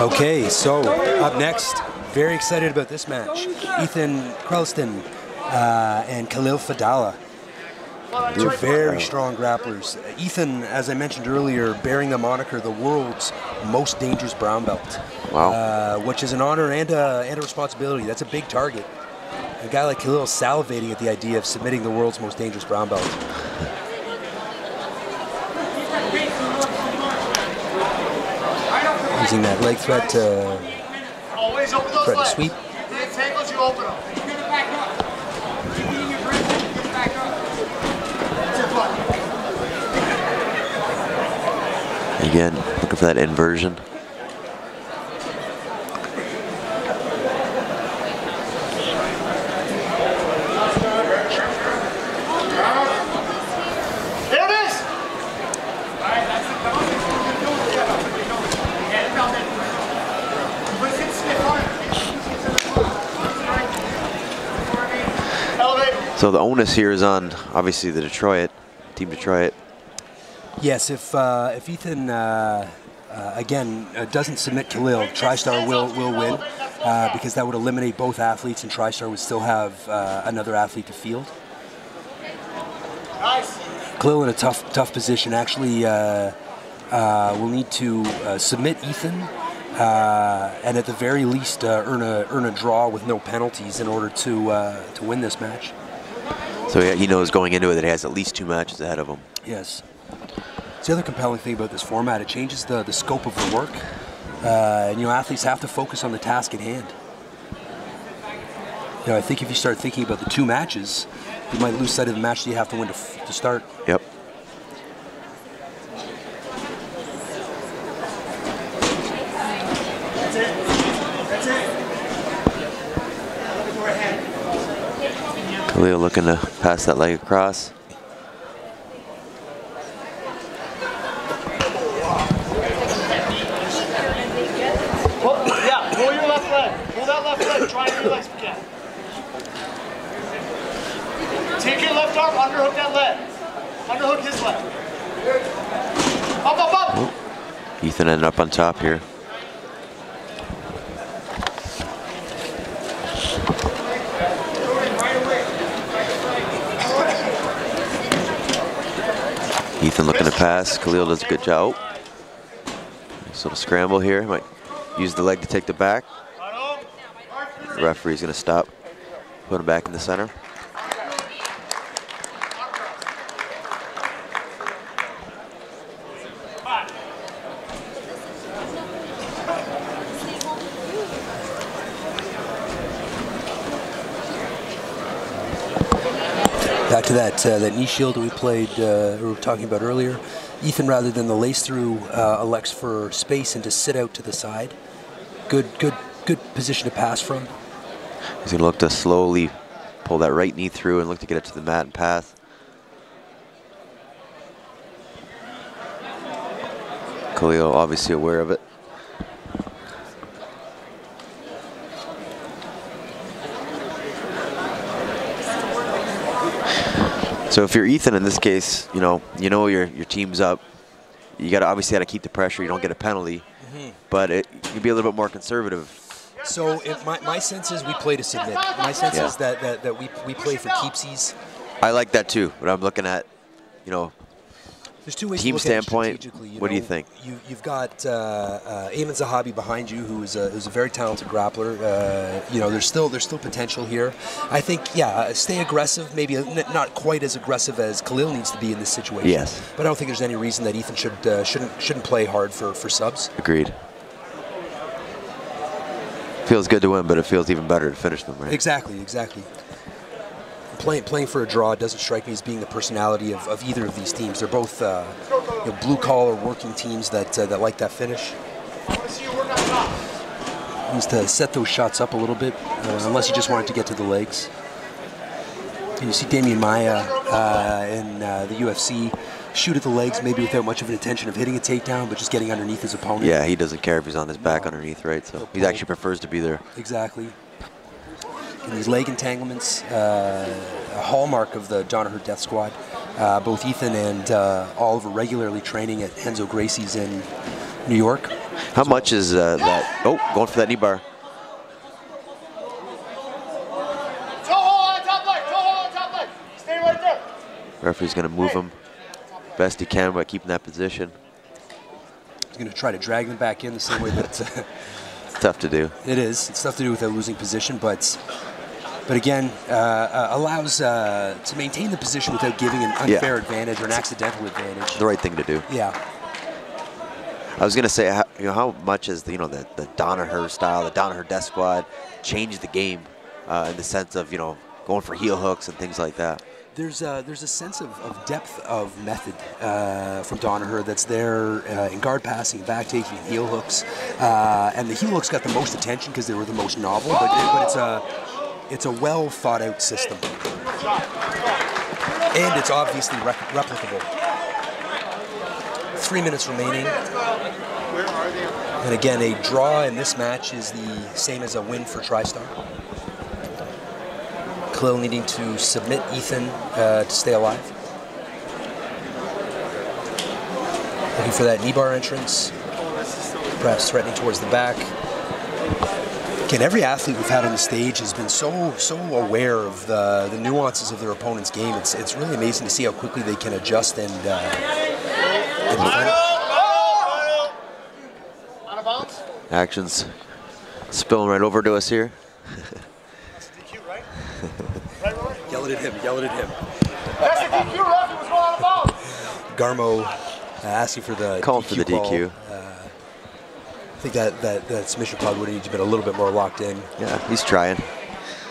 Okay, so up next, very excited about this match. Crelinsten and Khalil Fadlallah. Two very strong grapplers. Ethan, as I mentioned earlier, bearing the moniker the world's most dangerous brown belt. Wow. Which is an honor and a responsibility. That's a big target. A guy like Khalil is salivating at the idea of submitting the world's most dangerous brown belt. Using that leg threat to sweep. Again, looking for that inversion. So the onus here is on, obviously, the Team Detroit. Yes, if Ethan, again, doesn't submit Khalil, Tristar will win because that would eliminate both athletes and Tristar would still have another athlete to field. Khalil in a tough position. Actually, will need to submit Ethan and at the very least earn a draw with no penalties in order to win this match. So yeah, he knows going into it that he has at least 2 matches ahead of him. Yes. It's the other compelling thing about this format. It changes the scope of the work. And, athletes have to focus on the task at hand. I think if you start thinking about the 2 matches, you might lose sight of the match that you have to win to start. Yep. That's it. That's it. Khalil looking to pass that leg across. Yeah, pull your left leg. Pull that left leg. Try your legs again. Take your left arm, underhook that leg. Underhook his leg. Up, up, up. Oh. Ethan ended up on top here. Ethan looking to pass. Khalil does a good job. Sort of scramble here. Might use the leg to take the back. The referee's going to stop. Put him back in the center. Back to that knee shield that we were talking about earlier. Ethan, rather than the lace through, elects for space and to sit out to the side. Good position to pass from. He's going to look to slowly pull that right knee through and look to get it to the mat and path. Khalil obviously aware of it. So if you're Ethan in this case, you know your team's up. You obviously got to keep the pressure. You don't get a penalty, but you can be a little bit more conservative. So my sense is we play to submit. My sense is that we play for keepsies. I like that too, but I'm looking at, there's 2 ways team to look standpoint. At it What do you think? You've got Ayman Zahabi behind you, who's a very talented grappler. There's still potential here. I think stay aggressive. Maybe not quite as aggressive as Khalil needs to be in this situation. Yes. But I don't think there's any reason that Ethan shouldn't play hard for subs. Agreed. Feels good to win, but it feels even better to finish them, right? Exactly. Playing for a draw doesn't strike me as being the personality of either of these teams. They're both blue-collar working teams that like that finish. Needs to set those shots up a little bit, unless you just wanted to get to the legs. And you see Damian Maia in the UFC shoot at the legs, maybe without much of an intention of hitting a takedown, but just getting underneath his opponent. Yeah, he doesn't care if he's on his back underneath, right? So he actually prefers to be there. Exactly. And these leg entanglements, a hallmark of the Danaher Death Squad. Both Ethan and Oliver regularly training at Renzo Gracie's in New York. How much is that? Oh, going for that knee bar. Toe hold on top leg. Toe hold on top leg. Stay right there. Referee's going to move him best he can by keeping that position. He's going to try to drag them back in the same way that It's tough to do. it is. It's tough to do without losing position, but again, allows to maintain the position without giving an unfair advantage or an accidental advantage. The right thing to do. Yeah. I was going to say, how much has the Danaher style, the Danaher death squad changed the game in the sense of, going for heel hooks and things like that? There's a sense of depth of method from Danaher that's there in guard passing, back taking, heel hooks, and the heel hooks got the most attention because they were the most novel. But it's a well thought out system, and it's obviously replicable. 3 minutes remaining, and again, a draw in this match is the same as a win for Tristar. Khalil needing to submit Ethan to stay alive. Looking for that knee bar entrance. Perhaps threatening towards the back. Again, every athlete we've had on the stage has been so aware of the nuances of their opponent's game. It's really amazing to see how quickly they can adjust and defend. Out of bounds. Action's spilling right over to us here. Yell it at him, yell it at him. That's the DQ, ref. He was going out of bounds. Garmo asking for the Calling DQ for the DQ. I think that submission probably would have needed to be a little bit more locked in. Yeah, he's trying.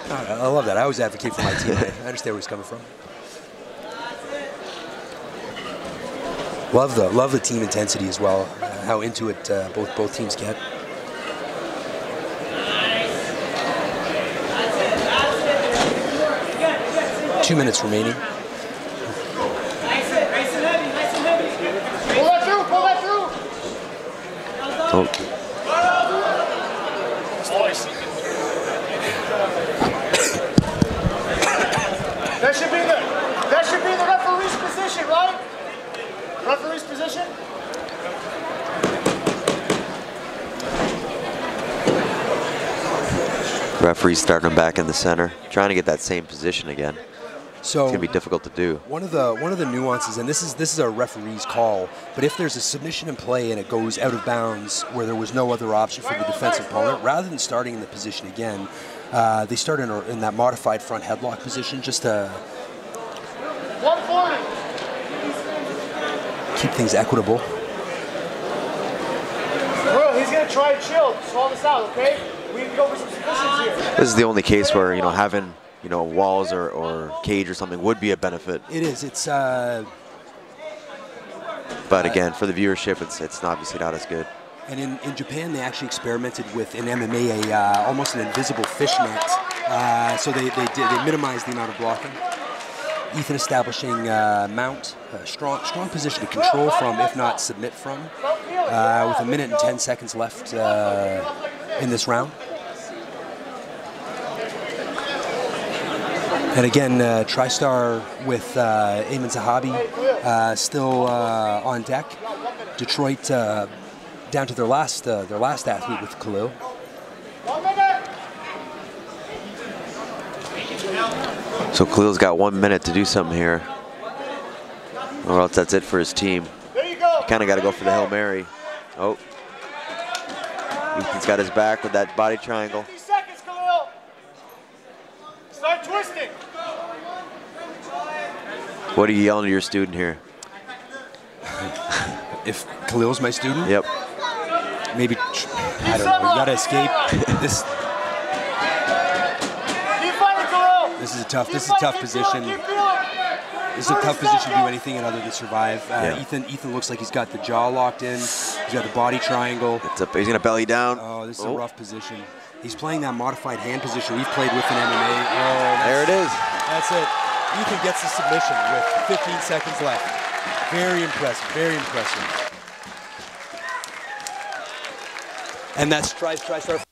I love that. I always advocate for my team. I understand where he's coming from. Love the team intensity as well. How into it both teams get. Two minutes remaining. Pull that through. Pull that through. Oh. That should be the referee's position, right? Referee's position. Referee's starting him back in the center, trying to get that same position again. So it's gonna be difficult to do. One of the nuances, and this is a referee's call, but if there's a submission in play and it goes out of bounds where there was no other option for the defensive opponent, rather than starting in the position again, they start in that modified front headlock position just to 140. keep things equitable. Bro, he's gonna try and chill. Swallow this out, okay? We need to go for some submissions here. This is the only case where having walls or cage or something would be a benefit. It is. It's. But again, for the viewership, it's obviously not as good. And in Japan, they actually experimented with in MMA almost an invisible fishnet, so they minimized the amount of blocking. Ethan establishing mount, strong position to control from, if not submit from, with 1 minute and 10 seconds left in this round. And again, Tristar with Ayman Zahabi still on deck. Detroit down to their last athlete with Khalil. 1 minute. So Khalil's got 1 minute to do something here, or else that's it for his team. There you go. Kind of got to go for the Hail Mary. Oh, Ethan's got his back with that body triangle. 50 seconds, Khalil. Start twisting. What are you yelling to your student here? If Khalil's my student, Yep. maybe I don't know. You gotta escape this. Keep fighting, Khalil. This is a tough position. Keep feeling. This is a tough position to do anything in other than survive. Ethan looks like he's got the jaw locked in. He's got the body triangle. He's gonna belly down. Oh, this is a rough position. He's playing that modified hand position we've played with in MMA. Oh, There it is. that's it. Ethan gets the submission with 15 seconds left. Very impressive, very impressive. And that's Tristar.